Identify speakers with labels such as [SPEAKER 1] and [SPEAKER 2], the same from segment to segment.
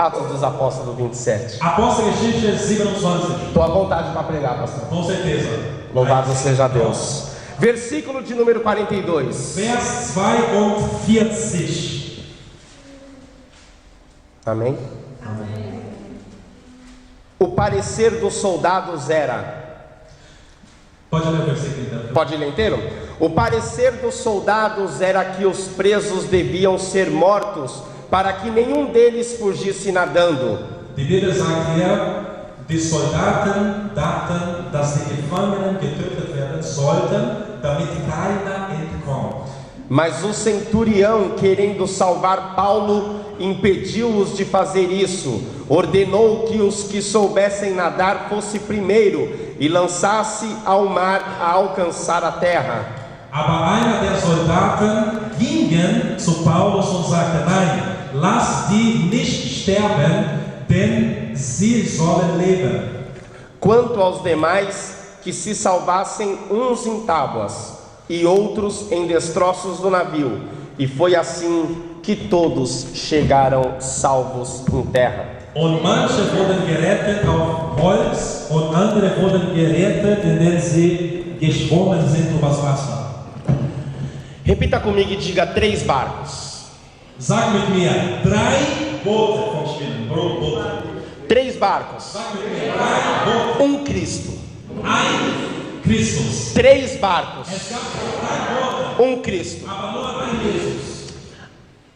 [SPEAKER 1] Atos dos Apóstolos 27.
[SPEAKER 2] Apostelgeschichte 27.
[SPEAKER 1] Estou à vontade para pregar, pastor.
[SPEAKER 2] Com certeza.
[SPEAKER 1] Louvado seja Deus. Versículo de número 42.
[SPEAKER 2] Vers 42.
[SPEAKER 1] Amém? O parecer dos soldados era...
[SPEAKER 2] Pode ler o versículo então.
[SPEAKER 1] Pode ler inteiro? O parecer dos soldados era que os presos deviam ser mortos, para que nenhum deles fugisse nadando.
[SPEAKER 2] Die Bibel sagt hier, die Soldaten dachten, dass die Gefangenen getötet werden sollten, damit keiner entkommt.
[SPEAKER 1] Mas o centurião, querendo salvar Paulo, impediu-os de fazer isso. Ordenou que os que soubessem nadar fosse primeiro e lançasse ao mar a alcançar a terra.
[SPEAKER 2] Aber einer der Soldaten gingen zu Paulus und sagte, nein, lass die nicht sterben, denn sie sollen leben.
[SPEAKER 1] Quanto aos demais, que se salvassem uns em tábuas e outros em destroços do navio. E foi assim que todos chegaram salvos em terra.
[SPEAKER 2] Und manche wurden gerettet auf Holz und andere wurden gerettet, indem sie geschwommen sind übers Wasser.
[SPEAKER 1] Repita comigo e diga 3 barcos.
[SPEAKER 2] Sag mit mir, 3 Boote vom Schwimmen, Boote.
[SPEAKER 1] 3 barcos.
[SPEAKER 2] Sag mit mir, 3 Boote.
[SPEAKER 1] Um Cristo.
[SPEAKER 2] Ein Christus.
[SPEAKER 1] 3 barcos.
[SPEAKER 2] Es gab 3 Boote,
[SPEAKER 1] Um Cristo.
[SPEAKER 2] aber nur ein Jesus.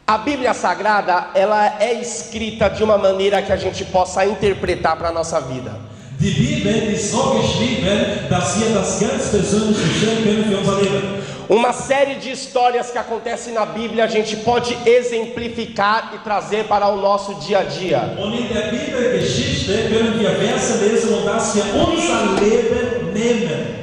[SPEAKER 1] A Bíblia Sagrada, ela é escrita de uma maneira que a gente possa interpretar para a nossa vida.
[SPEAKER 2] Die Bibel ist so geschrieben, dass wir das ganz persönlich verstehen können für unser Leben.
[SPEAKER 1] Uma série de histórias que acontecem na Bíblia a gente pode exemplificar e trazer para o nosso dia a dia.
[SPEAKER 2] Und in der Bibelgeschichte können wir Verse lesen und das für unser Leben nehmen.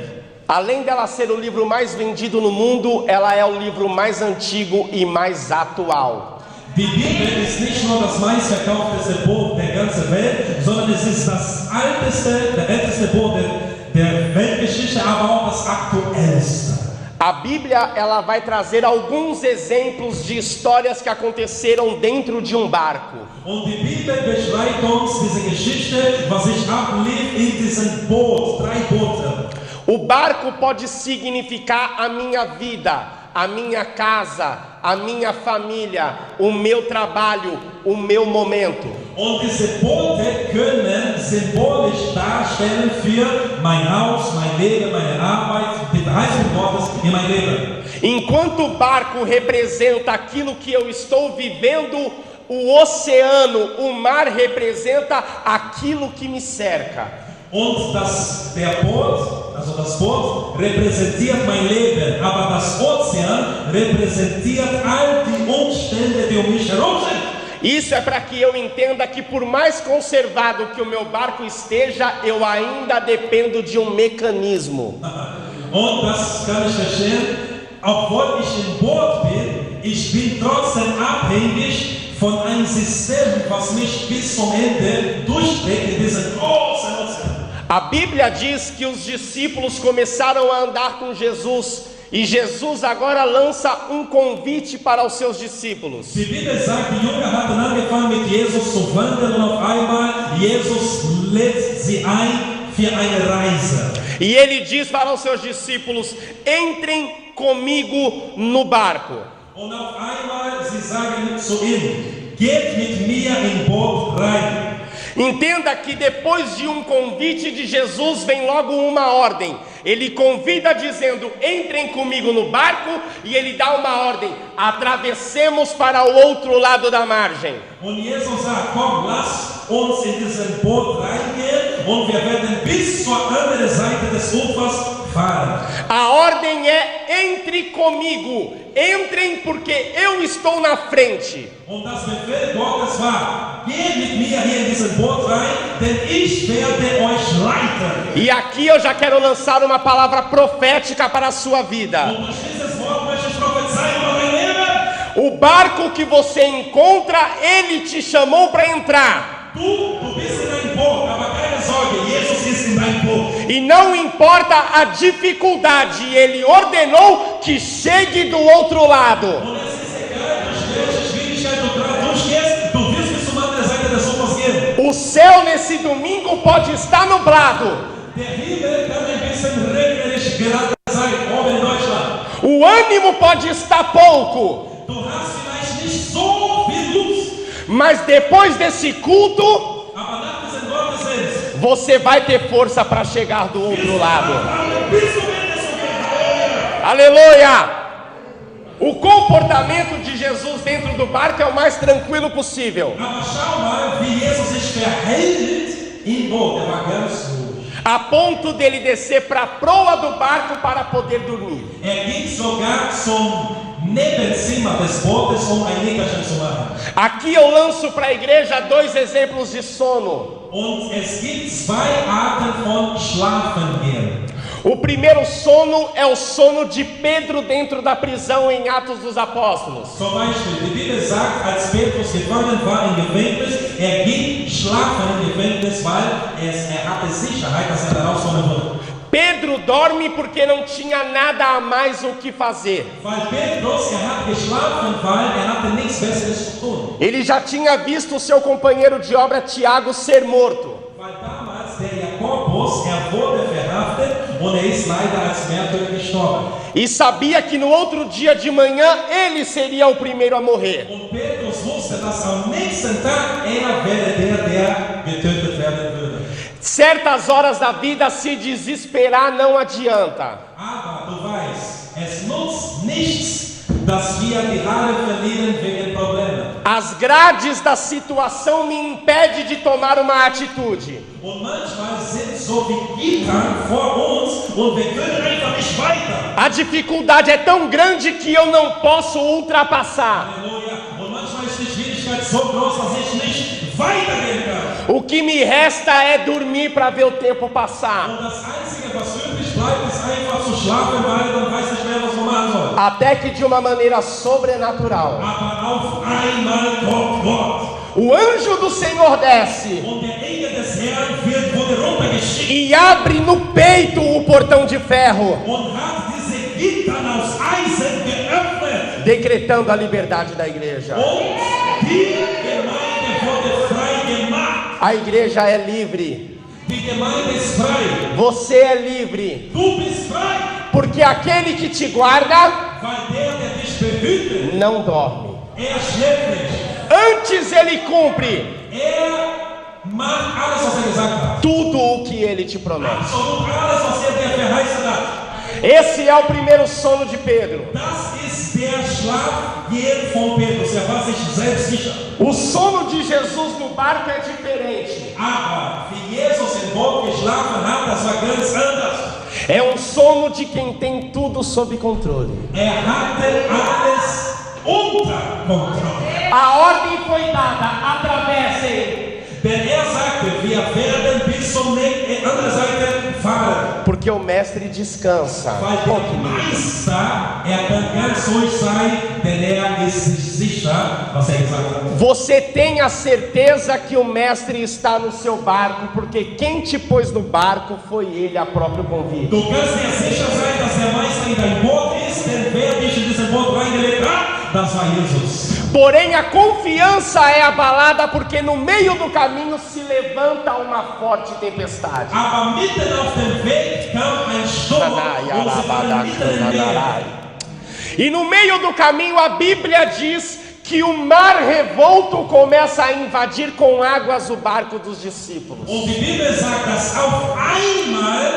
[SPEAKER 1] Além dela ser o livro mais vendido no mundo, ela é o livro mais antigo e mais atual.
[SPEAKER 2] Die Bibel ist nicht nur das meistverkaufteste Buch der ganzen Welt, sondern es ist das älteste Buch der Weltgeschichte, aber auch das aktuellste.
[SPEAKER 1] A Bíblia, ela vai trazer alguns exemplos de histórias que aconteceram dentro de um barco.
[SPEAKER 2] Und die Bibel beschreibt uns diese Geschichte, was sich ablief in diesem Boot, 3 Boote.
[SPEAKER 1] O barco pode significar a minha vida, a minha casa, a minha família, o meu trabalho, o meu momento.
[SPEAKER 2] Und diese Boote können symbolisch darstellen für mein Haus, mein Leben, meine Arbeit, die Verheißung Gottes in mein Leben.
[SPEAKER 1] Enquanto o barco representa aquilo que eu estou vivendo, o oceano, o mar representa aquilo que me cerca.
[SPEAKER 2] Und das Boot repräsentiert mein Leben, aber das Ozean repräsentiert all die Umstände, die mich herum sind.
[SPEAKER 1] Isso é para que eu entenda que por mais conservado que o meu barco esteja, eu ainda dependo de um mecanismo.
[SPEAKER 2] Und das kann ich verstehen, obwohl ich im Boot bin, ich bin trotzdem abhängig von einem System, was mich bis zum Ende durchträgt in diesem großen Ozean.
[SPEAKER 1] A Bíblia diz que os discípulos começaram a andar com Jesus, e Jesus agora lança um convite para os seus discípulos.
[SPEAKER 2] Die Bibel sagt, die Jünger hatten angefangen mit Jesus zu wandeln und auf einmal Jesus lädt sie ein für eine Reise.
[SPEAKER 1] E ele diz para os seus discípulos: entrem comigo no barco.
[SPEAKER 2] Und auf einmal sie sagen zu ihm, geht mit mir in Boot rein.
[SPEAKER 1] Entenda que depois de um convite de Jesus vem logo uma ordem. Ele convida dizendo: entrem comigo no barco, e ele dá uma ordem: atravessemos para o outro lado da margem.
[SPEAKER 2] Und Jesus sagt, komm, lass uns in diesen Boot reingehen und wir werden bis zur anderen Seite des Ufers fahren.
[SPEAKER 1] A ordem é: entre comigo, entrem porque eu estou na frente.
[SPEAKER 2] Und das Befehl Gottes war, geht mit mir hier in diesen Boot rein, denn ich werde euch leiten.
[SPEAKER 1] E aqui eu já quero lançar uma palavra profética para a sua vida.
[SPEAKER 2] Und durch dieses Wort möchte ich prophezeien über dein Leben.
[SPEAKER 1] O barco que você encontra, ele te chamou para entrar.
[SPEAKER 2] Du bist in ein Boot, aber keine Sorge, Jesus ist in dein Boot.
[SPEAKER 1] E não importa a dificuldade, ele ordenou que chegue do outro lado.
[SPEAKER 2] Und es ist egal, durch welche Schwierigkeit du gerade durchgehst, du wirst bis zum anderen Seite des Ufers
[SPEAKER 1] O céu nesse domingo pode estar nublado.
[SPEAKER 2] Der Himmel kann ein bisschen regnerisch gerade sein, oben in Deutschland.
[SPEAKER 1] O ânimo pode estar pouco.
[SPEAKER 2] Du hast vielleicht nicht so viel Lust,
[SPEAKER 1] Mas depois desse culto,
[SPEAKER 2] aber nach diesem Gottesdienst
[SPEAKER 1] você vai ter força para chegar do outro lado.
[SPEAKER 2] bist du mindestens so.
[SPEAKER 1] Aleluia! O comportamento de Jesus dentro do barco é o mais tranquilo possível.
[SPEAKER 2] Aber schau mal, wie Jesus sich verhält im Boot. Er war ganz ruhig.
[SPEAKER 1] A ponto dele descer para a proa do barco para poder dormir.
[SPEAKER 2] Er ging sogar zum Nebenzimmer des Bootes, ein Nickerchen zu machen.
[SPEAKER 1] Aqui eu lanço para a igreja 2 exemplos de sono.
[SPEAKER 2] Und es gibt zwei Arten von Schlafengehen.
[SPEAKER 1] O primeiro sono é o sono de Pedro dentro da prisão em Atos dos Apóstolos.
[SPEAKER 2] Zum Beispiel, die Bibel sagt, als Petrus gefangen war im Gefängnis, er ging schlafen im Gefängnis, weil er hatte Sicherheit, dass er da rauskommen würde.
[SPEAKER 1] Pedro dorme porque não tinha nada a mais o que fazer.
[SPEAKER 2] Weil Petrus, hat geschlafen, weil er hatte nichts Besseres zu tun.
[SPEAKER 1] Ele já tinha visto o seu companheiro de obra Tiago ser morto.
[SPEAKER 2] Weil damals der Jakobus, wurde verhaftet und ist leider als Märtyrer gestorben.
[SPEAKER 1] E sabia que no outro dia de manhã ele seria o primeiro a morrer.
[SPEAKER 2] Und Petrus wusste, dass am nächsten Tag er wäre der getötet werden würde.
[SPEAKER 1] Certas horas da vida, se desesperar não adianta.
[SPEAKER 2] Aber du weißt, es nutzt nichts, dass wir die Haare verlieren wegen Problemen.
[SPEAKER 1] As grades da situação me impedem de tomar uma atitude.
[SPEAKER 2] Und manchmal sind so wie Gittern vor uns und wir können einfach nicht weiter.
[SPEAKER 1] A dificuldade é tão grande que eu não posso ultrapassar.
[SPEAKER 2] Halleluja. Und manchmal ist die Schwierigkeit so groß, dass ich nicht weitergehen kann.
[SPEAKER 1] O que me resta é dormir para ver o tempo passar.
[SPEAKER 2] Und das Einzige, was übrig bleibt, ist einfach zu schlafen, weil dann weiß nicht mehr, was man machen soll.
[SPEAKER 1] Até que de uma maneira sobrenatural,
[SPEAKER 2] Aber auf einmal kommt Gott.
[SPEAKER 1] o anjo do Senhor desce
[SPEAKER 2] Und der Engel des Herrn wurde runtergeschickt
[SPEAKER 1] e abre no peito o portão de ferro,
[SPEAKER 2] und hat diese Gittern aus Eisen geöffnet.
[SPEAKER 1] decretando a liberdade da igreja.
[SPEAKER 2] Und die Gemeinde wurde frei gemacht.
[SPEAKER 1] A igreja é livre.
[SPEAKER 2] Die Gemeinde ist frei.
[SPEAKER 1] Você é livre.
[SPEAKER 2] Du bist frei.
[SPEAKER 1] Porque aquele que te guarda
[SPEAKER 2] Weil der dich behütet,
[SPEAKER 1] não dorme.
[SPEAKER 2] schläft nicht.
[SPEAKER 1] Antes ele cumpre
[SPEAKER 2] Macht alles, was gesagt hat.
[SPEAKER 1] tudo o que ele te promete.
[SPEAKER 2] Absolut alles, was dir verheißen hat.
[SPEAKER 1] Esse é o primeiro sono de Pedro.
[SPEAKER 2] Das ist der Schlafgehen von Petrus. Er war sich selbst sicher.
[SPEAKER 1] O sono de Jesus no barco é diferente.
[SPEAKER 2] Aber wie Jesus im Boot geschlafen hat, das war ganz anders.
[SPEAKER 1] É um sono de quem tem tudo sob controle.
[SPEAKER 2] Hatte alles unter Kontrolle.
[SPEAKER 1] A ordem foi dada, atravessem.
[SPEAKER 2] Denn sagte, wir werden bis zum anderen Seite fahren.
[SPEAKER 1] Porque o mestre descansa.
[SPEAKER 2] Weil der Meister, kann ganz ruhig sein, denn ist sich sicher, was gesagt hat.
[SPEAKER 1] Você tem a certeza que o mestre está no seu barco, porque quem te pôs no barco foi ele a próprio convite.
[SPEAKER 2] Du kannst dir sicher sein, dass der Meister in dein Boot ist, denn wer dich in dieses Boot reingelegt hat, das war Jesus.
[SPEAKER 1] Porém a confiança é abalada porque no meio do caminho se levanta uma forte tempestade.
[SPEAKER 2] Aber mitten auf dem Weg kam ein Sturm und sie waren mitten im Meer.
[SPEAKER 1] E no meio do caminho a Bíblia diz que o mar revolto começa a invadir com águas o barco dos discípulos.
[SPEAKER 2] Und die Bibel sagt, dass auf einmal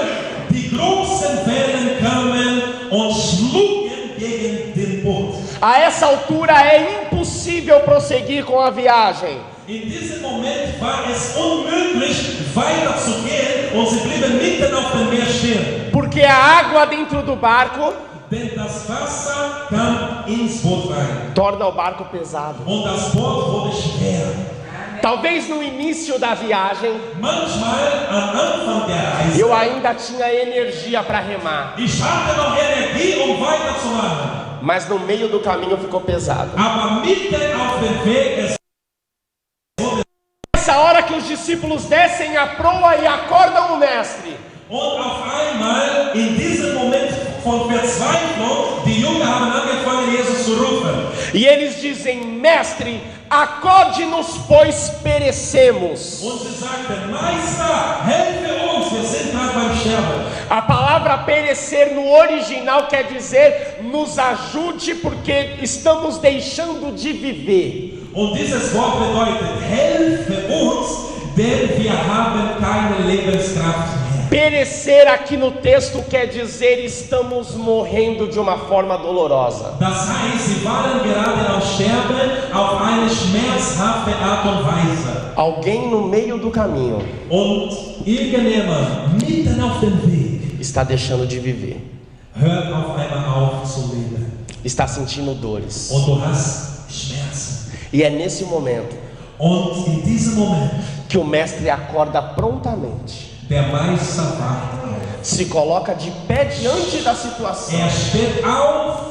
[SPEAKER 2] die großen Wellen kamen und schlugen gegen den Boot.
[SPEAKER 1] A essa altura é impossível prosseguir com a viagem.
[SPEAKER 2] In diesem Moment war es unmöglich weiterzugehen und sie blieben mitten auf dem Meer stehen.
[SPEAKER 1] Porque a água dentro do barco
[SPEAKER 2] Denn das Wasser kam ins Boot rein.
[SPEAKER 1] torna o barco pesado.
[SPEAKER 2] Und das Boot wurde schwer.
[SPEAKER 1] Talvez no início da viagem
[SPEAKER 2] Manchmal am Anfang der Reise.
[SPEAKER 1] eu ainda tinha energia para remar,
[SPEAKER 2] Ich hatte noch Energie, weiterzumachen.
[SPEAKER 1] mas no meio do caminho ficou pesado.
[SPEAKER 2] Aber mitten auf dem Weg,
[SPEAKER 1] Nessa hora que os discípulos descem a proa e acordam o mestre,
[SPEAKER 2] und auf einmal, in diesem Moment, von Verzweiflung, die Jünger haben angefangen, Jesus zu rufen.
[SPEAKER 1] E eles dizem: Mestre, acode-nos, pois perecemos.
[SPEAKER 2] Und sie sagten: Meister, helfe uns, wir sind gerade beim Sterben.
[SPEAKER 1] A palavra perecer no original quer dizer: nos ajude, porque estamos deixando de viver.
[SPEAKER 2] Und dieses Wort bedeutet: helfe uns, denn wir haben keine Lebenskraft mehr.
[SPEAKER 1] Perecer aqui no texto quer dizer: estamos morrendo de uma forma dolorosa.
[SPEAKER 2] Das heißt, sie waren gerade am Sterben auf eine schmerzhafte Art und Weise.
[SPEAKER 1] Alguém no meio do caminho
[SPEAKER 2] Und irgendjemand mitten auf dem Weg
[SPEAKER 1] está deixando de viver,
[SPEAKER 2] hört auf einmal auf zu leben.
[SPEAKER 1] está sentindo dores.
[SPEAKER 2] Und du hast Schmerzen.
[SPEAKER 1] E é nesse momento
[SPEAKER 2] Und in diesem Moment,
[SPEAKER 1] que o mestre acorda prontamente,
[SPEAKER 2] der Meister wacht auf.
[SPEAKER 1] se coloca de pé diante da situação
[SPEAKER 2] Steht auf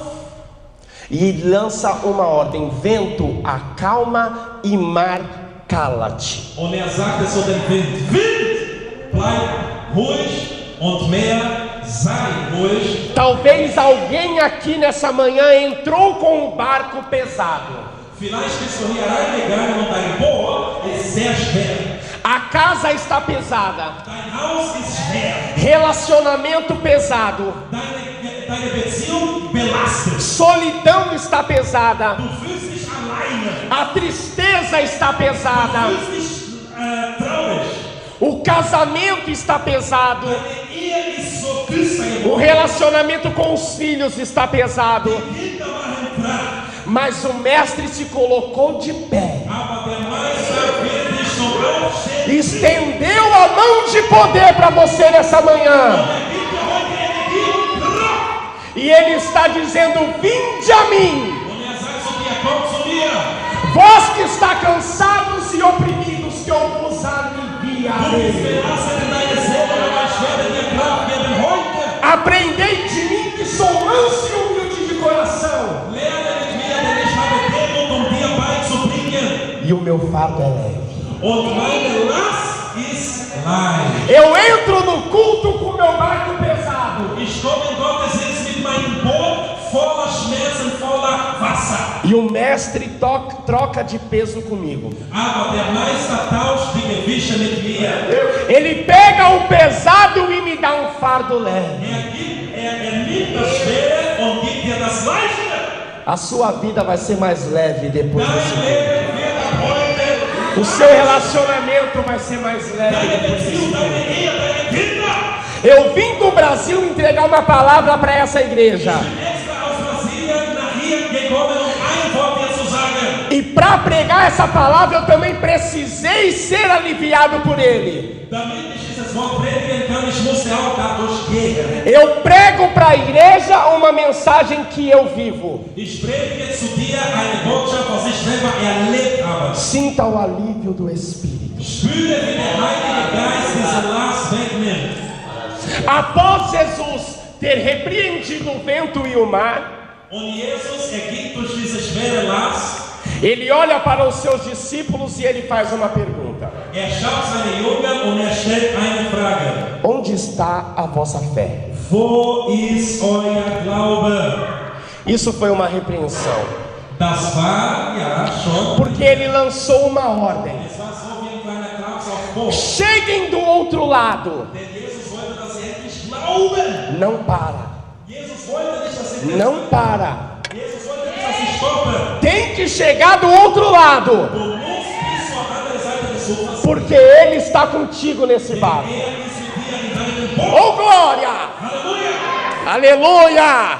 [SPEAKER 1] e lança uma ordem: vento, acalma, e mar, cala-te.
[SPEAKER 2] und sagte zu dem Wind: Wind, bleib ruhig, und Meer, sei ruhig.
[SPEAKER 1] Talvez alguém aqui nessa manhã entrou com um barco pesado.
[SPEAKER 2] Vielleicht bist du hier reingegangen und dein Boot ist sehr schwer.
[SPEAKER 1] A casa está pesada,
[SPEAKER 2] Dein Haus ist schwer.
[SPEAKER 1] relacionamento pesado,
[SPEAKER 2] Deine Beziehung belastet.
[SPEAKER 1] solidão está pesada,
[SPEAKER 2] Du fühlst dich alleine.
[SPEAKER 1] a tristeza está
[SPEAKER 2] Du
[SPEAKER 1] pesada,
[SPEAKER 2] fühlst dich traurig.
[SPEAKER 1] o casamento está pesado,
[SPEAKER 2] Deine Ehe ist so düster
[SPEAKER 1] o
[SPEAKER 2] geworden.
[SPEAKER 1] relacionamento com os filhos está pesado.
[SPEAKER 2] Die Kinder waren krank.
[SPEAKER 1] Mas o mestre se colocou de pé,
[SPEAKER 2] Aber der Meister wird dich zum Aufstehen.
[SPEAKER 1] estendeu a mão de poder para você nessa manhã,
[SPEAKER 2] Gibt dir heute Energie und Kraft.
[SPEAKER 1] e ele está dizendo: vinde a mim,
[SPEAKER 2] Und sagt zu dir: komm zu mir.
[SPEAKER 1] vós que está cansados e oprimidos, que eu vos
[SPEAKER 2] Du bist
[SPEAKER 1] aliviarei.
[SPEAKER 2] belastet in deiner Seele, aber ich werde dir Kraft geben heute.
[SPEAKER 1] Aprendei de mim, que sou manso e humilde de coração,
[SPEAKER 2] Lerne mit mir, denn ich habe Demut, dir beizubringen.
[SPEAKER 1] e o meu fardo é leve.
[SPEAKER 2] Und meine Last ist leicht.
[SPEAKER 1] Eu entro no culto com meu barco pesado,
[SPEAKER 2] Ich komme in Gottesdienst mit meinem Boot voller Schmerzen, voller Wasser.
[SPEAKER 1] e o mestre troca de peso comigo.
[SPEAKER 2] Aber der Meister tauscht die Gewichte mit mir.
[SPEAKER 1] Ele pega o pesado e me dá um fardo leve.
[SPEAKER 2] Er nimmt das Schwere und gibt dir das Leichte.
[SPEAKER 1] A sua vida vai ser mais leve depois
[SPEAKER 2] Dein
[SPEAKER 1] desse culto.
[SPEAKER 2] Leben wird ab heute,
[SPEAKER 1] O seu relacionamento vai ser mais leve
[SPEAKER 2] deine
[SPEAKER 1] depois desse
[SPEAKER 2] Beziehung,
[SPEAKER 1] culto.
[SPEAKER 2] deine Ehe, deine Kinder.
[SPEAKER 1] Eu vim do Brasil entregar uma palavra para essa igreja.
[SPEAKER 2] Extra aus Brasilien nach hier gekommen, ein Wort dir zu sagen.
[SPEAKER 1] E para pregar essa palavra eu também precisei ser aliviado por ele.
[SPEAKER 2] Damit ich dieses Wort predigen kann, ich musste auch dadurch gehen.
[SPEAKER 1] Eu prego para a igreja uma mensagem que eu vivo.
[SPEAKER 2] Ich predige zu dir eine Botschaft, was ich selber erlebt habe.
[SPEAKER 1] Sinta o alívio do Espírito.
[SPEAKER 2] Spüre, wie der Heilige Geist diese Last wegnimmt.
[SPEAKER 1] Após Jesus ter repreendido o vento e o mar,
[SPEAKER 2] Und Jesus ergibt durch diese schwere Last,
[SPEAKER 1] ele olha para os seus discípulos e ele faz uma pergunta:
[SPEAKER 2] schaut seine Jünger und stellt eine Frage.
[SPEAKER 1] onde está a vossa fé?
[SPEAKER 2] Wo ist euer Glaube?
[SPEAKER 1] Isso foi uma repreensão,
[SPEAKER 2] Das war ja schon.
[SPEAKER 1] porque ele lançou uma ordem:
[SPEAKER 2] Es war so wie ein kleiner Klaps auf Boot.
[SPEAKER 1] cheguem do outro lado.
[SPEAKER 2] Denn Jesus wollte, dass sie endlich glauben.
[SPEAKER 1] Não para,
[SPEAKER 2] Jesus wollte nicht, dass sie
[SPEAKER 1] não para.
[SPEAKER 2] Jesus wollte nicht, dass sie stoppen.
[SPEAKER 1] Tem que chegar do outro lado,
[SPEAKER 2] Du musst bis zur anderen Seite des Ufers.
[SPEAKER 1] porque ele está contigo nesse barco.
[SPEAKER 2] Er ist mit dir in deinem Boot.
[SPEAKER 1] Oh glória!
[SPEAKER 2] Halleluja!
[SPEAKER 1] Aleluia!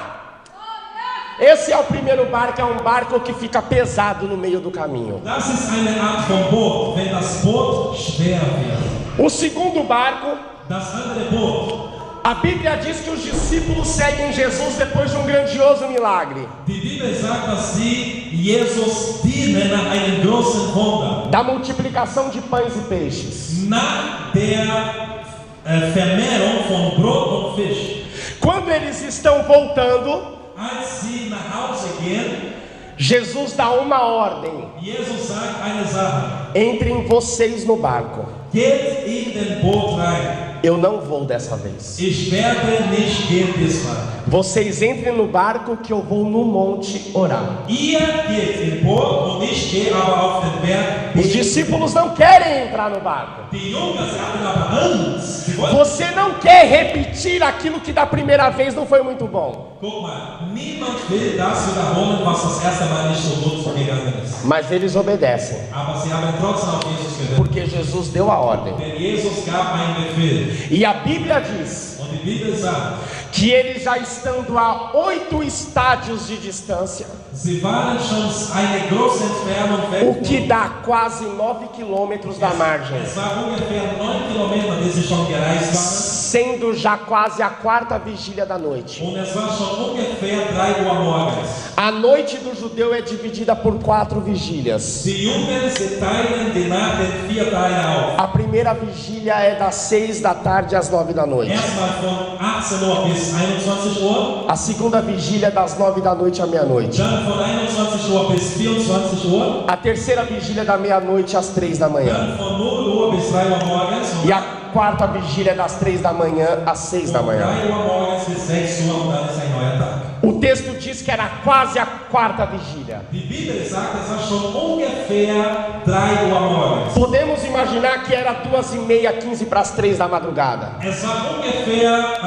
[SPEAKER 1] Esse é o primeiro barco, é um barco que fica pesado no meio do caminho.
[SPEAKER 2] Das ist eine Art von Boot, wenn das Boot schwer wird.
[SPEAKER 1] O segundo barco,
[SPEAKER 2] Das andere Boot.
[SPEAKER 1] a Bíblia diz que os discípulos seguem Jesus depois de um grandioso milagre,
[SPEAKER 2] Die Bibel sagt, dass sie Jesus dienen nach einem großen Wunder.
[SPEAKER 1] da multiplicação de pães e peixes.
[SPEAKER 2] Nach der Vermehrung von Brot und Fisch.
[SPEAKER 1] Quando eles estão voltando,
[SPEAKER 2] Als sie nach Hause gehen,
[SPEAKER 1] Jesus dá uma ordem:
[SPEAKER 2] Jesus sagt eine Sache.
[SPEAKER 1] entrem vocês no barco
[SPEAKER 2] Geht in den Boot rein.
[SPEAKER 1] Eu não vou dessa vez.
[SPEAKER 2] Ich werde nicht gehen diesmal.
[SPEAKER 1] Vocês entrem no barco que eu vou no monte orar.
[SPEAKER 2] Ihr geht in Boot und ich gehe aber auf den Berg.
[SPEAKER 1] Os discípulos não querem entrar no barco.
[SPEAKER 2] Die Jünger, sie hatten aber Angst. Sie wollten.
[SPEAKER 1] Você não quer repetir aquilo que da primeira vez não foi muito bom.
[SPEAKER 2] Guck mal, niemand will das wiederholen, was das erste Mal nicht so gut gegangen ist.
[SPEAKER 1] Mas eles obedecem,
[SPEAKER 2] Aber sie haben trotzdem auf Jesus gehört.
[SPEAKER 1] porque Jesus deu a ordem.
[SPEAKER 2] Denn Jesus gab einen Befehl.
[SPEAKER 1] E a Bíblia diz
[SPEAKER 2] Und die Bibel sagt,
[SPEAKER 1] que eles já estando a 8 estádios de distância,
[SPEAKER 2] sie waren schon eine große Entfernung weg.
[SPEAKER 1] o que dá quase 9 quilômetros da margem,
[SPEAKER 2] Es war ungefähr 9 Kilometer, die sie schon gereist waren.
[SPEAKER 1] sendo já quase a 4ª vigília da noite.
[SPEAKER 2] Und es war schon ungefähr 3 Uhr morgens.
[SPEAKER 1] A noite do judeu é dividida por 4 vigílias.
[SPEAKER 2] Die Jungen, sie teilen die Nacht in 4 Teile auf.
[SPEAKER 1] A primeira vigília é das 6 da tarde às 9 da noite.
[SPEAKER 2] Erstmal von 18 Uhr bis 21 Uhr.
[SPEAKER 1] A segunda vigília é das 9 da noite à meia-noite.
[SPEAKER 2] Dann von 21 Uhr bis 24 Uhr.
[SPEAKER 1] A terceira vigília é da meia-noite às 3 da manhã.
[SPEAKER 2] Dann von 0 Uhr bis 3 Uhr morgens.
[SPEAKER 1] E a quarta vigília é das 3 da manhã às 6 da
[SPEAKER 2] Von
[SPEAKER 1] manhã.
[SPEAKER 2] 3 Uhr morgens bis 6 Uhr und dann ist ein neuer Tag.
[SPEAKER 1] O texto diz que era quase a 4ª vigília.
[SPEAKER 2] Die Bibel sagt, es war schon ungefähr 3 Uhr morgens.
[SPEAKER 1] Podemos imaginar que era 2h30, 15 para as 3 da madrugada.
[SPEAKER 2] Es war ungefähr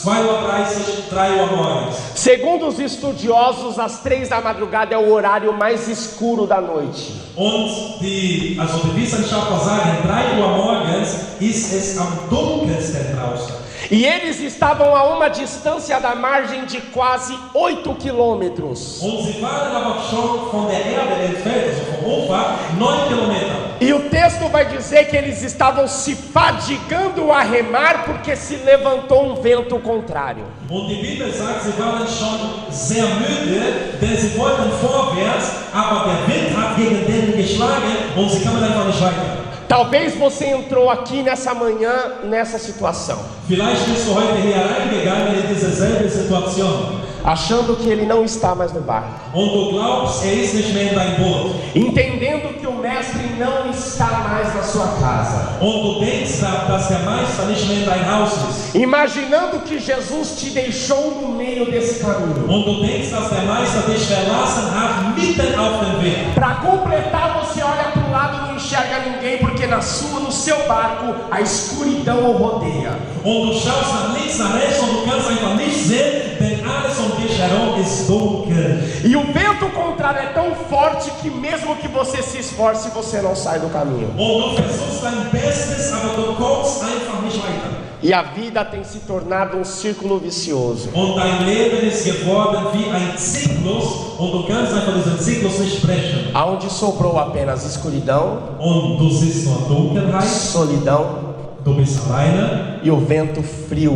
[SPEAKER 2] 2:30 Uhr, 3 Uhr morgens.
[SPEAKER 1] Segundo os estudiosos, às 3 da madrugada é o horário mais escuro da noite.
[SPEAKER 2] Und die Wissenschaftler sagen, 3 Uhr morgens ist es am dunkelsten draußen.
[SPEAKER 1] E eles estavam a uma distância da margem de quase 8 quilômetros.
[SPEAKER 2] Und sie waren aber schon von der Erde entfernt, also vom Ufer, 9 Kilometer.
[SPEAKER 1] E o texto vai dizer que eles estavam se fadigando a remar porque se levantou um vento contrário.
[SPEAKER 2] Und die Bibel sagt, sie waren schon sehr müde, denn sie wollten vorwärts, aber der Wind hat gegen den geschlagen und sie kamen einfach nicht weiter.
[SPEAKER 1] Talvez você entrou aqui nessa manhã nessa situação,
[SPEAKER 2] Vielleicht bist du heute hier reingegangen in diese selbe Situation
[SPEAKER 1] achando que ele não está mais no barco,
[SPEAKER 2] und du glaubst, ist nicht mehr in dein Boot.
[SPEAKER 1] entendendo que o mestre não está mais na sua casa,
[SPEAKER 2] Und du denkst, dass der Meister nicht mehr in dein Haus ist.
[SPEAKER 1] imaginando que Jesus te deixou no meio desse caminho.
[SPEAKER 2] Und du denkst, dass der Meister dich verlassen hat, mitten auf dem Weg.
[SPEAKER 1] Para completar, você olha para o lado e não enxerga ninguém, porque no seu barco a escuridão o rodeia.
[SPEAKER 2] Und du schaust nach links, nach rechts und du kannst einfach nicht sehen, denn alles um dich herum ist dunkel.
[SPEAKER 1] E o vento contrário é tão forte que mesmo que você se esforce, você não sai do caminho.
[SPEAKER 2] Und du versuchst dein Bestes, aber du kommst einfach nicht weiter.
[SPEAKER 1] E a vida tem se tornado um círculo vicioso.
[SPEAKER 2] Und dein Leben ist geworden wie ein Zyklus und du kannst einfach diesen Zyklus nicht brechen.
[SPEAKER 1] Aonde sobrou apenas escuridão,
[SPEAKER 2] Und du siehst nur Dunkelheit,
[SPEAKER 1] solidão
[SPEAKER 2] du bist alleine
[SPEAKER 1] e o vento frio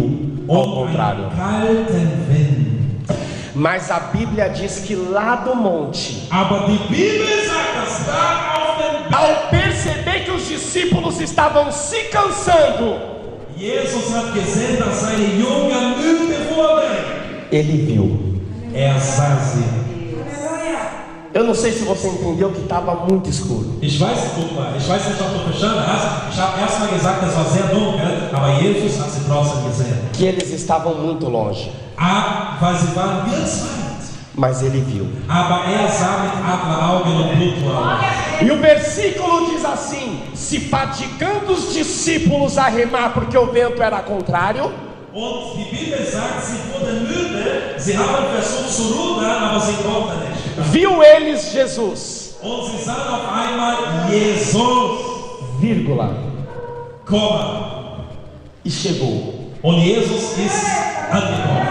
[SPEAKER 1] ao
[SPEAKER 2] und
[SPEAKER 1] contrário.
[SPEAKER 2] einen kalten Wind.
[SPEAKER 1] Mas a Bíblia diz que lá do monte,
[SPEAKER 2] Aber die Bibel sagt, dass da auf dem Berg,
[SPEAKER 1] ao perceber que os discípulos estavam se cansando,
[SPEAKER 2] Jesus hat gesehen, dass seine Jünger müde wurden.
[SPEAKER 1] ele viu.
[SPEAKER 2] Sah sie.
[SPEAKER 1] Eu não sei se você entendeu que estava muito escuro.
[SPEAKER 2] Ich weiß nicht, ob du verstanden hast. Ich habe erstmal gesagt, es war sehr dunkel, aber Jesus hat sie trotzdem gesehen.
[SPEAKER 1] Que eles estavam muito longe.
[SPEAKER 2] Weil sie waren ganz weit.
[SPEAKER 1] Mas ele viu.
[SPEAKER 2] Aber sah mit Adleraugen und Blutaugen.
[SPEAKER 1] E o versículo diz assim: se fatigando os discípulos a remar porque o vento era contrário,
[SPEAKER 2] Und die Bibel sagt, sie wurden müde, sie haben versucht zu rudern, aber sie konnten nicht.
[SPEAKER 1] viu eles Jesus,
[SPEAKER 2] Und sie sahen auf einmal Jesus,
[SPEAKER 1] vírgula,
[SPEAKER 2] Komma.
[SPEAKER 1] e chegou.
[SPEAKER 2] Und Jesus ist angekommen.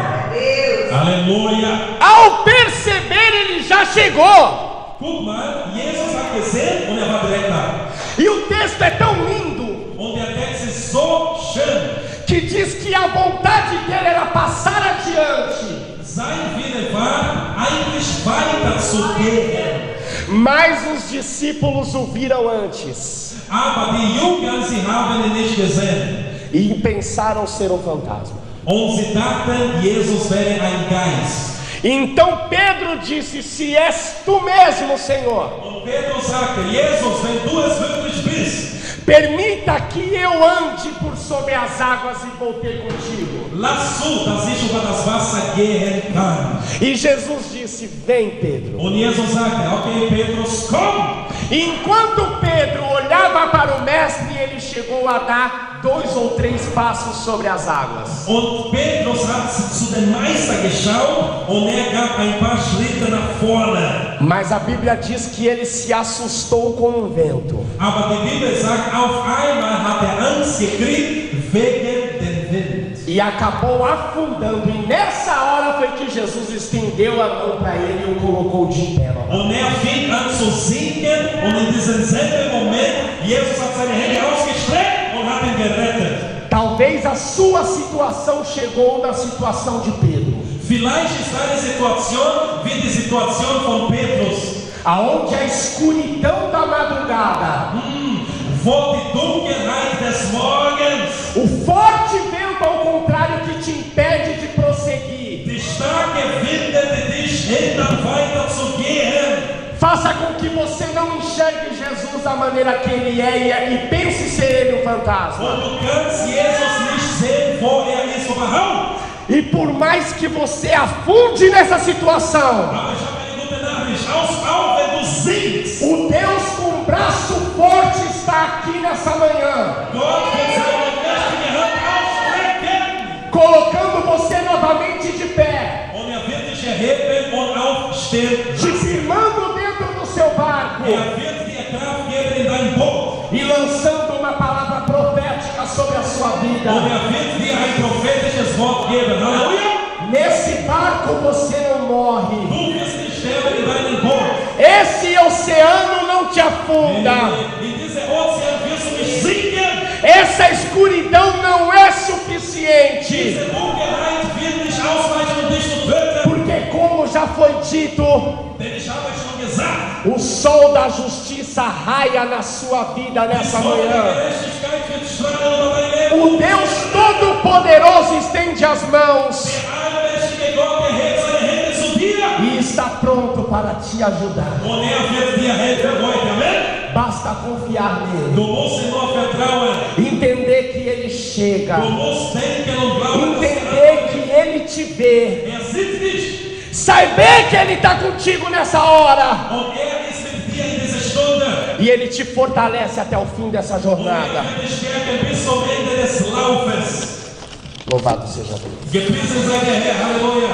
[SPEAKER 2] Halleluja.
[SPEAKER 1] Ao perceber, ele já chegou.
[SPEAKER 2] Guck mal, Jesus hat gesehen und war direkt da.
[SPEAKER 1] E o texto é tão lindo
[SPEAKER 2] Und der Text ist so schön.
[SPEAKER 1] que diz que a vontade dele era passar adiante,
[SPEAKER 2] Sein Wille war, eigentlich weiter zu gehen.
[SPEAKER 1] mas os discípulos o viram antes
[SPEAKER 2] Aber die Jünger, sie haben ihn nicht gesehen.
[SPEAKER 1] e pensaram ser um fantasma.
[SPEAKER 2] Und sie dachten, Jesus wäre ein Geist.
[SPEAKER 1] Então Pedro disse: se és tu mesmo, Senhor,
[SPEAKER 2] Und Petrus sagte, Jesus, wenn du es wirklich bist,
[SPEAKER 1] Permita que eu ande por sobre as águas e voltei contigo.
[SPEAKER 2] Lass zu, dass ich über das Wasser gehen kann.
[SPEAKER 1] E Jesus disse: vem, Pedro.
[SPEAKER 2] Und Jesus sagte, okay, Petrus, komm.
[SPEAKER 1] E enquanto Pedro olhava para o mestre, ele chegou a dar 2 ou 3 passos sobre as águas.
[SPEAKER 2] Und Petrus hat zu dem Meister geschaut und gab ein paar Schritte nach vorne.
[SPEAKER 1] Mas a Bíblia diz que ele se assustou com o vento.
[SPEAKER 2] Aber die Bibel sagt, auf einmal hat Angst gekriegt wegen dem Wind.
[SPEAKER 1] E acabou afundando. E nessa hora foi que Jesus estendeu a mão para ele e o colocou de pé.
[SPEAKER 2] Und fing an zu sinken und in diesem selben Moment, Jesus hat seine Hände ausgestreckt und hat ihn gerettet.
[SPEAKER 1] Talvez a sua situação chegou na situação de Pedro.
[SPEAKER 2] Vielleicht ist deine Situation wie die Situation von Petrus.
[SPEAKER 1] Aonde a escuridão da madrugada,
[SPEAKER 2] Wo die Dunkelheit des Morgens,
[SPEAKER 1] o forte vento ao contrário que te impede de prosseguir,
[SPEAKER 2] die starke Winde, die dich hindern, weiterzugehen.
[SPEAKER 1] faça com que você não enxergue Jesus da maneira que ele é e pense ser ele um fantasma.
[SPEAKER 2] Und du kannst Jesus nicht sehen, wo ist überhaupt.
[SPEAKER 1] E por mais que você afunde nessa situação,
[SPEAKER 2] Aber ich habe eine gute Nachricht. Auch wenn du sinkst,
[SPEAKER 1] o Deus com braço forte está aqui nessa manhã,
[SPEAKER 2] Gott wird seine mächtige Hand ausstrecken.
[SPEAKER 1] colocando você novamente de pé,
[SPEAKER 2] Und wird dich erheben und aufstehen.
[SPEAKER 1] te firmando dentro do seu barco
[SPEAKER 2] Wird dir Kraft geben in dein Boot.
[SPEAKER 1] e lançando uma palavra profética sobre a sua vida.
[SPEAKER 2] Und wird dir ein prophetisches Wort geben. Halleluja.
[SPEAKER 1] Nesse barco você não morre.
[SPEAKER 2] Du wirst nicht sterben in deinem Boot.
[SPEAKER 1] Esse oceano não te afunda.
[SPEAKER 2] In diesem Ozean wirst du nicht sinken.
[SPEAKER 1] Essa escuridão não é suficiente.
[SPEAKER 2] Diese Dunkelheit wird nicht ausreichen, um dich zu töten.
[SPEAKER 1] Porque como já foi dito,
[SPEAKER 2] Denn ich habe schon gesagt,
[SPEAKER 1] o sol da justiça raia na sua vida nessa
[SPEAKER 2] die
[SPEAKER 1] manhã.
[SPEAKER 2] Gerechtigkeit wird strahlen über dein Leben.
[SPEAKER 1] O Deus Todo-Poderoso estende as mãos
[SPEAKER 2] Der allmächtige Gott erhebt seine Hände zu dir.
[SPEAKER 1] e está pronto para te ajudar.
[SPEAKER 2] Und wird dir helfen heute. Amen.
[SPEAKER 1] Basta confiar nele,
[SPEAKER 2] Du musst ihm nur vertrauen.
[SPEAKER 1] entender que ele chega,
[SPEAKER 2] Du musst denken und glauben, dass
[SPEAKER 1] entender que ele te vê,
[SPEAKER 2] sieht dich.
[SPEAKER 1] saber que ele está contigo nessa hora
[SPEAKER 2] Und ist mit dir in dieser Stunde.
[SPEAKER 1] e ele te fortalece até o fim dessa jornada.
[SPEAKER 2] Wird dich stärken bis zum Ende des Laufes.
[SPEAKER 1] Louvado seja Deus.
[SPEAKER 2] Gepriesen sei der Herr. Halleluja.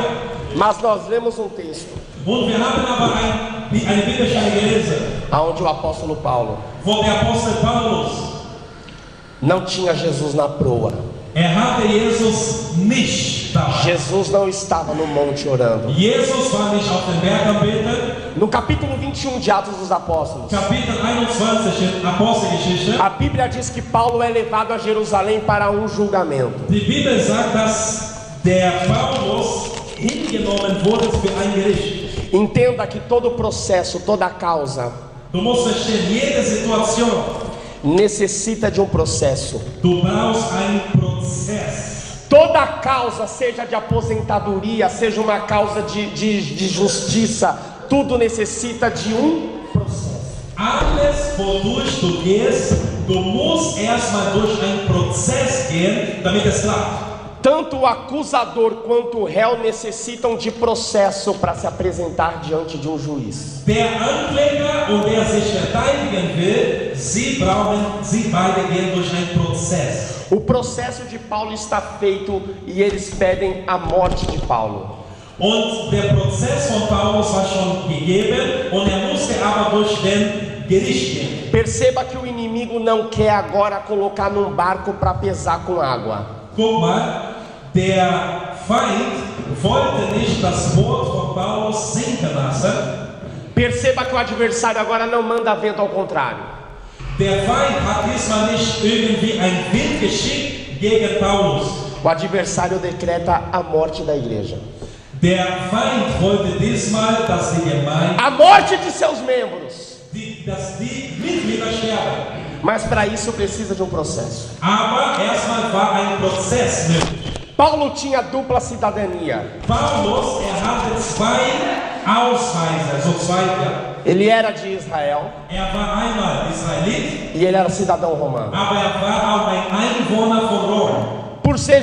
[SPEAKER 1] Mas nós lemos um texto
[SPEAKER 2] Und wir haben aber eine Bibelstelle gelesen,
[SPEAKER 1] onde o apóstolo Paulo
[SPEAKER 2] wo der Apostel Paulus,
[SPEAKER 1] não tinha Jesus na proa.
[SPEAKER 2] hatte Jesus nicht da.
[SPEAKER 1] Jesus não estava no monte orando.
[SPEAKER 2] Jesus war nicht auf dem Berg am Beten.
[SPEAKER 1] No capítulo 21 de Atos dos Apóstolos,
[SPEAKER 2] Kapitel 21 in Apostelgeschichte.
[SPEAKER 1] a Bíblia diz que Paulo é levado a Jerusalém para um julgamento.
[SPEAKER 2] Die Bibel sagt, dass der Paulus hingenommen wurde für ein Gericht.
[SPEAKER 1] Entenda que todo processo, toda causa
[SPEAKER 2] Du musst verstehen, jede Situation,
[SPEAKER 1] necessita de um processo.
[SPEAKER 2] du brauchst einen Prozess.
[SPEAKER 1] Toda causa, seja de aposentadoria, seja uma causa de justiça, tudo necessita de um processo.
[SPEAKER 2] Alles, wodurch du gehst, du musst erstmal durch einen Prozess gehen, damit es klappt.
[SPEAKER 1] Tanto o acusador quanto o réu necessitam de processo para se apresentar diante de um juiz.
[SPEAKER 2] Der Ankläger und der sich verteidigen will, sie beide gehen durch einen Prozess.
[SPEAKER 1] O processo de Paulo está feito e eles pedem a morte de Paulo.
[SPEAKER 2] Und der Prozess von Paulus war schon gegeben und musste aber durch den Gericht gehen.
[SPEAKER 1] Perceba que o inimigo não quer agora colocar num barco para pesar com água.
[SPEAKER 2] Guck mal, der Feind wollte nicht das Boot von Paulus sinken lassen.
[SPEAKER 1] Perceba que o adversário agora não manda vento, ao contrário.
[SPEAKER 2] Der Feind hat diesmal nicht irgendwie ein Wind geschickt gegen Paulus.
[SPEAKER 1] O adversário decreta a morte da igreja.
[SPEAKER 2] Der Feind wollte diesmal, dass die Gemeinde,
[SPEAKER 1] A morte de seus membros.
[SPEAKER 2] dass die Mitglieder sterben.
[SPEAKER 1] Mas para isso precisa de um processo.
[SPEAKER 2] Aber erstmal war ein Prozess nötig.
[SPEAKER 1] Paulo tinha dupla cidadania.
[SPEAKER 2] Paulus, hatte zwei Ausweise, also zwei
[SPEAKER 1] Ele era de Israel
[SPEAKER 2] war einmal Israelit,
[SPEAKER 1] e ele era cidadão romano.
[SPEAKER 2] aber war auch ein Einwohner von Rom.
[SPEAKER 1] Por ser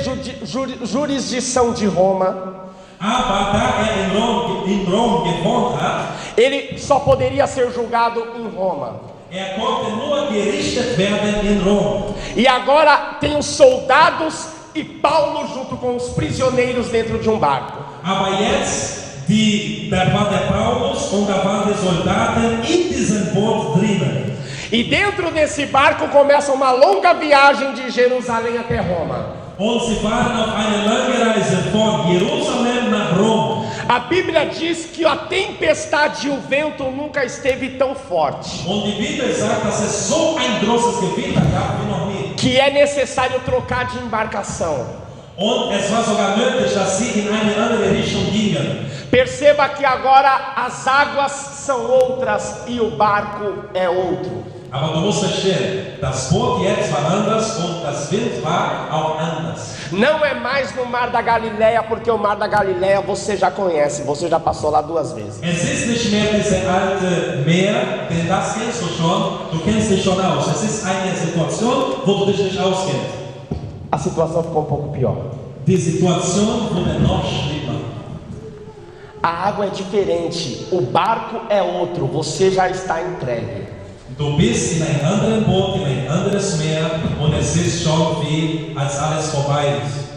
[SPEAKER 1] jurisdição de Roma,
[SPEAKER 2] Aber da in Rom gewohnt hat,
[SPEAKER 1] ele só poderia ser julgado em Roma.
[SPEAKER 2] konnte nur gerichtet werden in Rom.
[SPEAKER 1] E agora tem os soldados e Paulo junto com os prisioneiros dentro de um barco.
[SPEAKER 2] Aber jetzt, da war der Paulus und da waren die Soldaten in diesem Boot drinnen.
[SPEAKER 1] E dentro desse barco começa uma longa viagem de Jerusalém até Roma.
[SPEAKER 2] Und sie waren auf einer langen Reise von Jerusalem nach Rom.
[SPEAKER 1] A Bíblia diz que a tempestade e o vento nunca esteve tão forte,
[SPEAKER 2] Und die Bibel sagt, dass es so ein großes Gewitter gab wie noch nie.
[SPEAKER 1] que é necessário trocar de embarcação.
[SPEAKER 2] Und es war sogar nötig, dass sie in eine andere Richtung gingen.
[SPEAKER 1] Perceba que agora as águas são outras e o barco é outro.
[SPEAKER 2] Aber du musst verstehen, das Boot jetzt war anders und das Wind war auch anders.
[SPEAKER 1] Não é mais no Mar da Galileia, porque o Mar da Galileia você já conhece, você já passou lá 2 vezes.
[SPEAKER 2] Es ist nicht mehr diese alte Meer, denn das kennst du kennst dich schon aus. Es ist eine Situation, wo du dich nicht auskennst.
[SPEAKER 1] A situação ficou um pouco pior.
[SPEAKER 2] Die Situation wurde noch schlimmer.
[SPEAKER 1] A água é diferente, o barco é outro, você já está entregue.
[SPEAKER 2] Du bist in einem anderen Boot, in ein anderes Meer und es ist schon wie, als alles vorbei ist.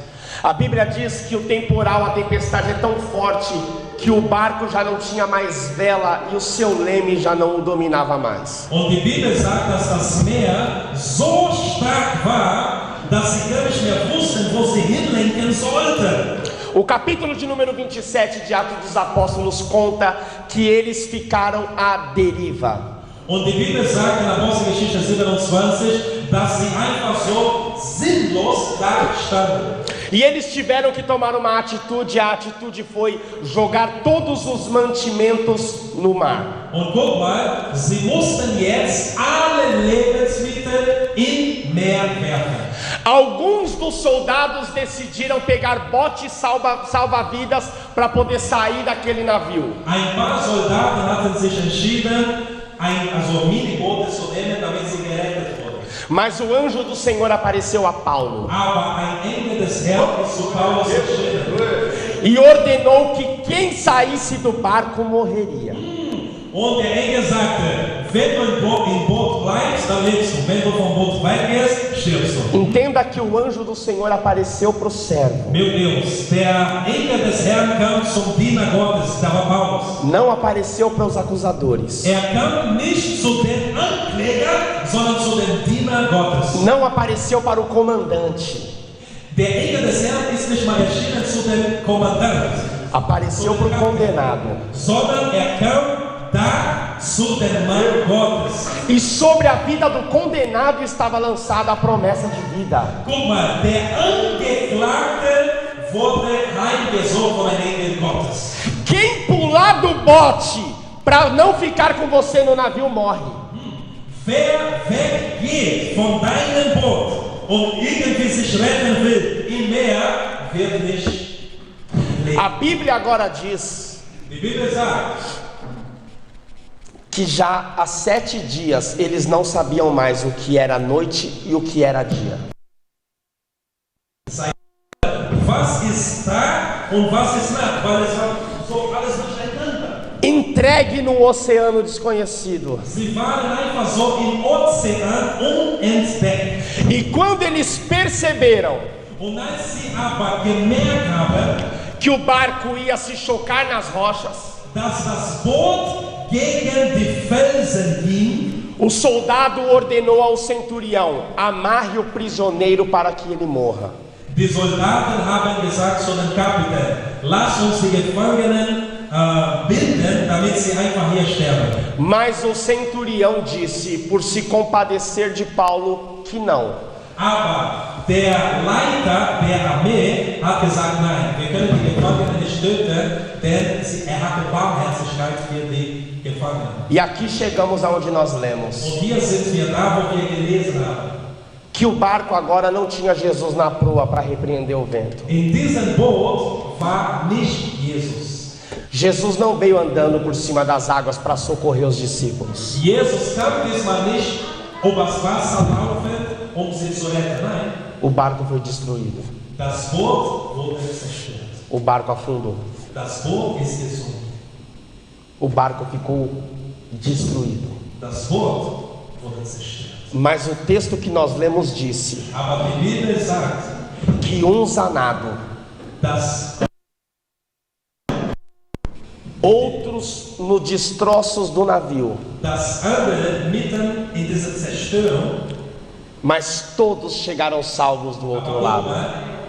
[SPEAKER 1] A Bíblia diz que o temporal, a tempestade é tão forte que o barco já não tinha mais vela e o seu leme já não o dominava mais.
[SPEAKER 2] Und die Bibel sagt, dass das Meer so stark war, dass sie gar nicht mehr wussten, wo sie hinlenken sollten.
[SPEAKER 1] O capítulo de número 27 de Atos dos Apóstolos conta que eles ficaram à deriva.
[SPEAKER 2] Und die Bibel sagt in Apostelgeschichte 27, dass sie einfach so sinnlos da standen.
[SPEAKER 1] E eles tiveram que tomar uma atitude, a atitude foi jogar todos os mantimentos no mar.
[SPEAKER 2] Und guck mal, sie mussten jetzt alle Lebensmittel im Meer werfen.
[SPEAKER 1] Alguns dos soldados decidiram pegar botes salva-vidas para poder sair daquele navio.
[SPEAKER 2] Ein paar Soldaten hatten sich entschieden, also Miniboote zu nehmen, damit sie gerettet wurden.
[SPEAKER 1] Mas o anjo do Senhor apareceu a Paulo
[SPEAKER 2] Aber ein Engel des Herrn ist zu Paulus erschienen.
[SPEAKER 1] e ordenou que quem saísse do barco morreria.
[SPEAKER 2] Und der Engel sagte, wenn du im Boot bleibst, dann lebst du. Wenn du vom Boot weggehst, stirbst du.
[SPEAKER 1] Entenda que o anjo do Senhor apareceu para o servo.
[SPEAKER 2] Meu Deus, der Engel des Herrn kam zum Diener Gottes, da war Paulus.
[SPEAKER 1] Não apareceu para os acusadores.
[SPEAKER 2] Kam nicht zu den Anklägern, sondern zu den Diener Gottes.
[SPEAKER 1] Não apareceu para o comandante.
[SPEAKER 2] Der Engel des Herrn ist nicht mal erschienen zu den Kommandanten.
[SPEAKER 1] Apareceu para o condenado.
[SPEAKER 2] Sondern kam da zu den Mann Gottes.
[SPEAKER 1] E sobre a vida do condenado estava lançada a promessa de vida.
[SPEAKER 2] Guck mal, der Angeklagte wurde heimgesucht von einem Engel Gottes.
[SPEAKER 1] Quem pular do bote para não ficar com você no navio morre.
[SPEAKER 2] Wer weggeht von deinem Boot und irgendwie sich retten will im Meer, wird nicht leben.
[SPEAKER 1] A Bíblia agora diz
[SPEAKER 2] Die Bibel sagt,
[SPEAKER 1] que já há 7 dias eles não sabiam mais o que era noite e o que era dia.
[SPEAKER 2] was ist Tag und was ist Nacht, weil es war so alles durcheinander.
[SPEAKER 1] Entregue num oceano desconhecido.
[SPEAKER 2] Sie waren einfach so im Ozean unentdeckt.
[SPEAKER 1] E quando eles perceberam
[SPEAKER 2] Und als sie aber gemerkt haben,
[SPEAKER 1] que o barco ia se chocar nas rochas,
[SPEAKER 2] dass das Boot gegen die Felsen ging,
[SPEAKER 1] o soldado ordenou ao centurião: amarre o prisioneiro para que ele morra.
[SPEAKER 2] die Soldaten haben gesagt zu dem Kapitän, lass uns die Gefangenen binden, damit sie einfach hier sterben.
[SPEAKER 1] Mas o centurião disse, por se compadecer de Paulo, que não.
[SPEAKER 2] Aber der Leiter der Armee hat gesagt, nein, wir können die Gefangenen nicht töten, denn er hatte Barmherzigkeit für die Gefangenen.
[SPEAKER 1] E aqui chegamos aonde nós lemos
[SPEAKER 2] Und hier sind wir da, wo wir gelesen haben.
[SPEAKER 1] que o barco agora não tinha Jesus na proa para repreender o vento.
[SPEAKER 2] In diesem Boot war nicht Jesus.
[SPEAKER 1] Jesus não veio andando por cima das águas para socorrer os discípulos.
[SPEAKER 2] Jesus kam diesmal nicht übers Wasser laufen, sie zu retten. Nein,
[SPEAKER 1] O barco foi destruído.
[SPEAKER 2] das Boot wurde zerstört.
[SPEAKER 1] O barco afundou.
[SPEAKER 2] Das Boot ist gesunken.
[SPEAKER 1] O barco ficou destruído.
[SPEAKER 2] Das Boot wurde zerstört.
[SPEAKER 1] Mas o texto que nós lemos disse
[SPEAKER 2] Aber die Bibel sagt,
[SPEAKER 1] que um zanado,
[SPEAKER 2] dass
[SPEAKER 1] outros no destroços do navio,
[SPEAKER 2] andere mitten in dieser Zerstörung,
[SPEAKER 1] mas todos chegaram salvos do outro lado.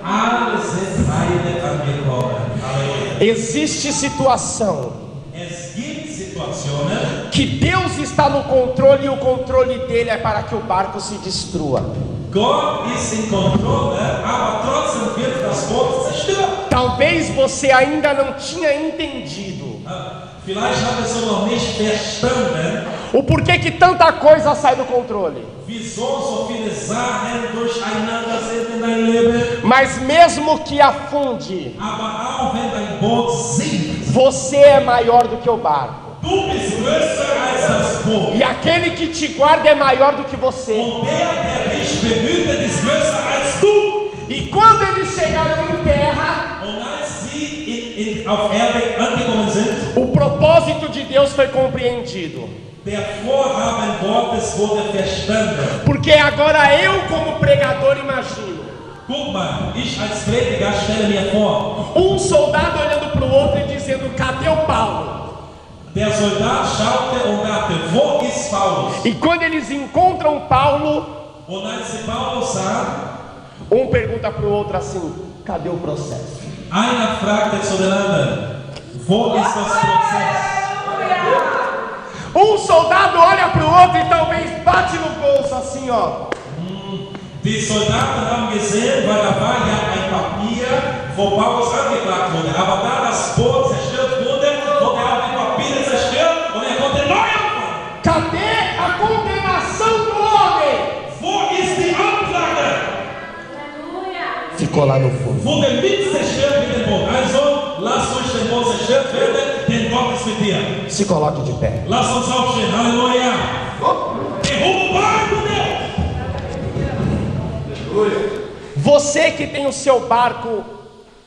[SPEAKER 2] alle sind heile angekommen. Halleluja.
[SPEAKER 1] Existe situação
[SPEAKER 2] Es gibt Situationen,
[SPEAKER 1] que Deus está no controle e o controle dele é para que o barco se destrua.
[SPEAKER 2] Gott ist in Kontrolle, aber trotzdem wird das Boot zerstört.
[SPEAKER 1] Talvez você ainda não tinha entendido
[SPEAKER 2] Vielleicht hat es noch nicht verstanden,
[SPEAKER 1] o porquê que tanta coisa sai do controle.
[SPEAKER 2] wieso so viele Sachen durcheinander sind in deinem Leben.
[SPEAKER 1] Mas mesmo que afunde,
[SPEAKER 2] Aber auch wenn dein Boot sinkt,
[SPEAKER 1] você é maior do que o barco.
[SPEAKER 2] du bist größer als das Boot.
[SPEAKER 1] E aquele que te guarda é maior do que você.
[SPEAKER 2] Und der dich behütet, ist größer als du.
[SPEAKER 1] E quando eles chegaram em terra,
[SPEAKER 2] Und als sie auf Erde angekommen sind,
[SPEAKER 1] o propósito de Deus foi compreendido.
[SPEAKER 2] der Vorhaben Gottes wurde verstanden.
[SPEAKER 1] Porque agora eu, como pregador, imagino
[SPEAKER 2] Guck mal, ich als Prediger stelle mir vor,
[SPEAKER 1] um soldado olhando para o outro e dizendo: cadê o Paulo?
[SPEAKER 2] der Soldat schaute und dachte, wo ist Paulus?
[SPEAKER 1] E quando eles encontram Paulo,
[SPEAKER 2] Und als sie Paulus sah,
[SPEAKER 1] um pergunta para o outro assim: cadê o processo?
[SPEAKER 2] einer fragte zu den anderen, wo ist das Prozess?
[SPEAKER 1] Um soldado olha para o outro e talvez bate no bolso assim, ó.
[SPEAKER 2] Die Soldaten haben gesehen, weil da war ja ein Papier, wo Paulus angeklagt wurde. Aber da das Boot zerstört wurde, wurde er auch die Papiere zerstört und er konnte neu anfangen.
[SPEAKER 1] Cadê a condenação do homem?
[SPEAKER 2] Wo ist die Anklage?
[SPEAKER 1] Ficou lá no fundo.
[SPEAKER 2] Wurde mit zerstört mit dem Boot. Also, lasst euch den Boot zerstört werden, denn Gott ist mit dir.
[SPEAKER 1] Se coloque de pé.
[SPEAKER 2] Lasst uns aufstehen. Halleluja. Derruba o barco, Deus.
[SPEAKER 1] Você que tem o seu barco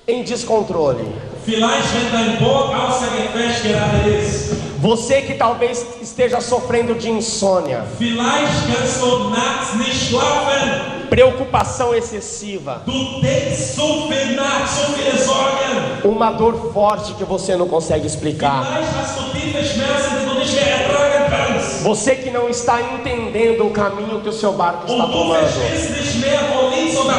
[SPEAKER 1] em descontrole.
[SPEAKER 2] Vielleicht, wenn dein Boot außer Gefecht gerade ist.
[SPEAKER 1] Você que talvez esteja sofrendo de insônia,
[SPEAKER 2] Vielleicht kannst du nachts nicht schlafen.
[SPEAKER 1] preocupação excessiva,
[SPEAKER 2] Du denkst so viel nach, so viele Sorgen.
[SPEAKER 1] uma dor forte que você não consegue explicar.
[SPEAKER 2] Vielleicht hast du tiefe Schmerzen, die du nicht mehr ertragen kannst.
[SPEAKER 1] Você que não está entendendo o caminho que o seu barco está
[SPEAKER 2] Und du
[SPEAKER 1] tomando.
[SPEAKER 2] verstehst nicht mehr, wo links oder